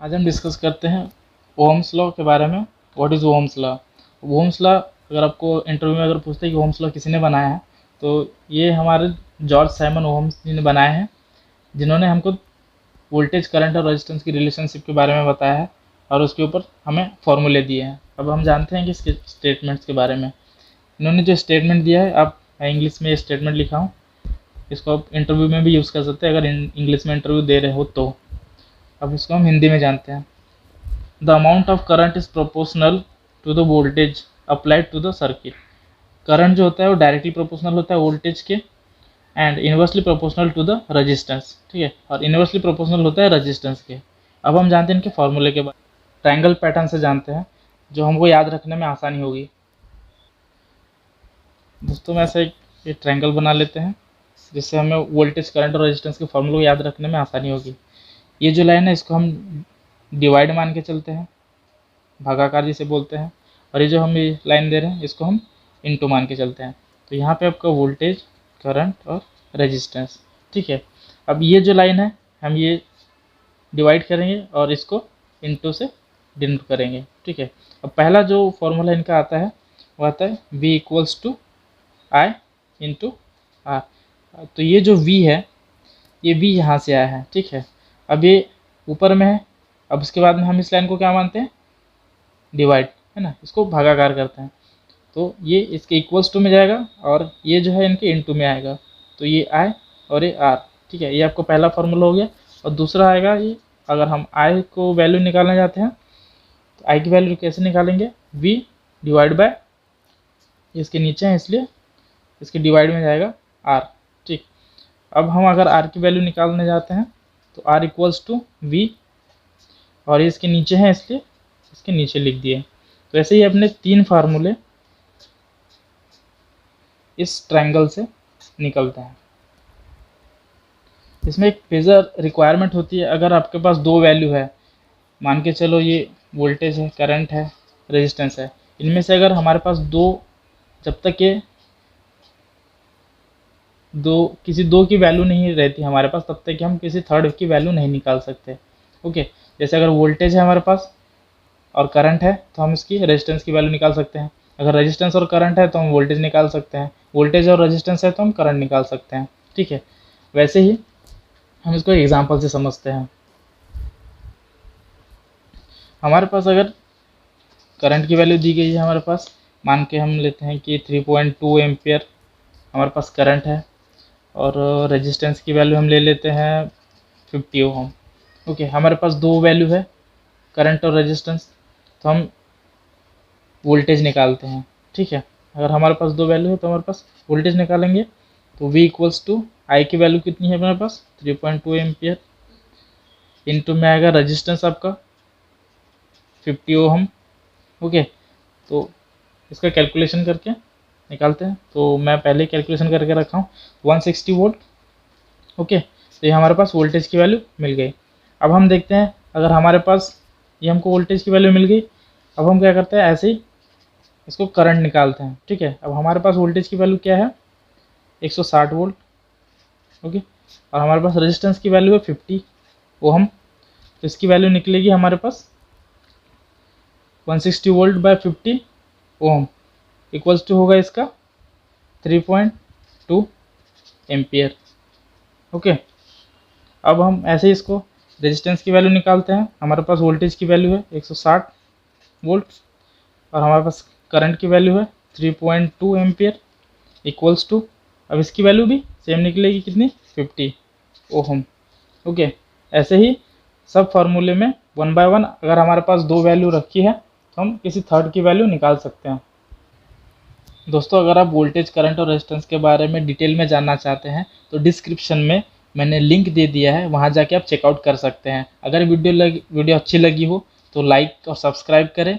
आज हम डिस्कस करते हैं ओम्स लॉ के बारे में। What is Ohm's law? Ohm's law अगर आपको इंटरव्यू में अगर पूछते हैं कि ओम्स लॉ किसी ने बनाया है, तो ये हमारे जॉर्ज साइमन ओम्स जी ने बनाए हैं, जिन्होंने हमको वोल्टेज, करंट और रेजिस्टेंस की रिलेशनशिप के बारे में बताया है और उसके ऊपर हमें फॉर्मूले दिए हैं। अब हम जानते हैं कि इसके स्टेटमेंट्स के बारे में। इन्होंने जो स्टेटमेंट दिया है, आप इंग्लिश में ये स्टेटमेंट लिखा हूँ, इसको आप इंटरव्यू में भी यूज़ कर सकते हैं अगर इंग्लिश में इंटरव्यू दे रहे हो तो। अब इसको हम हिंदी में जानते हैं। The amount of current is proportional to the voltage applied to the circuit. Current जो होता है वो डायरेक्टली प्रोपोर्शनल होता है वोल्टेज के, and inversely proportional to the resistance. ठीक है, और इनवर्सली प्रोपोर्शनल होता है रेजिस्टेंस के। अब हम जानते हैं इनके फॉर्मूले के बाद ट्रायंगल पैटर्न से जानते हैं, जो हमको याद रखने में आसानी होगी। दोस्तों में ऐसा एक ट्रायंगल बना लेते हैं, जिससे हमें वोल्टेज, करंट और रेजिस्टेंस के फॉर्मूले को याद रखने में आसानी होगी। ये जो लाइन है इसको हम डिवाइड मान के चलते हैं, भागाकार जिसे बोलते हैं, और ये जो हम ये लाइन दे रहे हैं इसको हम इनटू मान के चलते हैं। तो यहाँ पे आपका वोल्टेज, करंट और रेजिस्टेंस। ठीक है, अब ये जो लाइन है हम ये डिवाइड करेंगे और इसको इनटू से डिनोट करेंगे। ठीक है, अब पहला जो फॉर्मूला इनका आता है वो आता है V equals to I into R। तो ये जो V है, ये V यहाँ से आया है। ठीक है, अब ये ऊपर में है। अब उसके बाद में हम इस लाइन को क्या मानते हैं? डिवाइड, है ना, इसको भागाकार करते हैं। तो ये इसके इक्वल्स टू में जाएगा और ये जो है इनके इनटू में आएगा। तो ये I और ये R। ठीक है, ये आपको पहला फॉर्मूला हो गया। और दूसरा आएगा ये, अगर हम I को वैल्यू निकालना चाहते हैं तो I की वैल्यू कैसे निकालेंगे? V डिवाइड बाय, इसके नीचे है इसलिए इसके डिवाइड में जाएगा R। ठीक, अब हम अगर R की वैल्यू निकालने जाते हैं तो R इक्वल्स टू V, और ये इसके नीचे है इसलिए इसके नीचे लिख दिए। तो ऐसे ही अपने 3 फार्मूले इस ट्रायंगल से निकलते हैं। इसमें एक फेजर रिक्वायरमेंट होती है। अगर आपके पास 2 वैल्यू है, मान के चलो ये वोल्टेज है, करंट है, रेजिस्टेंस है, इनमें से अगर हमारे पास जब तक ये किसी दो की वैल्यू नहीं रहती हमारे पास, तब तक हम किसी थर्ड की वैल्यू नहीं निकाल सकते। ओके, जैसे अगर वोल्टेज है हमारे पास और करंट है तो हम इसकी रेजिस्टेंस की वैल्यू निकाल सकते हैं। अगर रेजिस्टेंस और करंट है तो हम वोल्टेज निकाल सकते हैं। वोल्टेज और रेजिस्टेंस है तो हम करंट निकाल सकते हैं। ठीक है, वैसे ही हम इसको एग्जांपल से समझते हैं। हमारे पास अगर करंट की वैल्यू दी गई है, हमारे पास मान के हम लेते हैं कि 3.2 एम्पियर हमारे पास करंट है, और रेजिस्टेंस की वैल्यू हम ले लेते हैं 50 ओम। ओके, हमारे पास 2 वैल्यू है, करंट और रेजिस्टेंस, तो हम वोल्टेज निकालते हैं। ठीक है, अगर हमारे पास 2 वैल्यू है तो हमारे पास वोल्टेज निकालेंगे। तो V इक्वल्स टू I की वैल्यू कितनी है हमारे पास? 3.2 एम्पियर, इनटू में आएगा रेजिस्टेंस आपका 50 ओम। ओके, तो इसका कैलकुलेशन करके निकालते हैं। तो मैं पहले कैलकुलेशन करके रखा हूँ 160 वोल्ट। ओके, तो ये हमारे पास वोल्टेज की वैल्यू मिल गई। अब हम देखते हैं, अगर हमारे पास ये हमको वोल्टेज की वैल्यू मिल गई, अब हम क्या करते हैं, ऐसे ही इसको करंट निकालते हैं। ठीक है, अब हमारे पास वोल्टेज की वैल्यू क्या है? 160 वोल्ट। ओके, और हमारे पास रेजिस्टेंस की वैल्यू है 50 ओम। तो इसकी वैल्यू निकलेगी हमारे पास 160 volt by 50 ohm equals to होगा इसका 3.2 एम्पियर। ओके, अब हम ऐसे ही इसको रेजिस्टेंस की वैल्यू निकालते हैं। हमारे पास वोल्टेज की वैल्यू है 160 वोल्ट और हमारे पास करंट की वैल्यू है 3.2 एम्पियर इक्वल्स टू, अब इसकी वैल्यू भी सेम निकलेगी कितनी? 50 ओहम। ओके, ऐसे ही सब फार्मूले में 1 बाय 1 अगर हमारे पास 2 वैल्यू रखी है तो हम किसी थर्ड की वैल्यू निकाल सकते हैं। दोस्तों, अगर आप वोल्टेज, करंट और रेजिस्टेंस के बारे में डिटेल में जानना चाहते हैं तो डिस्क्रिप्शन में मैंने लिंक दे दिया है, वहाँ जाके आप चेकआउट कर सकते हैं। अगर वीडियो अच्छी लगी हो तो लाइक और सब्सक्राइब करें,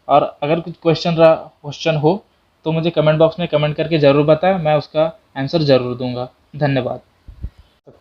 और अगर कुछ क्वेश्चन हो तो मुझे कमेंट बॉक्स में कमेंट करके ज़रूर बताएं, मैं उसका आंसर ज़रूर दूंगा। धन्यवाद।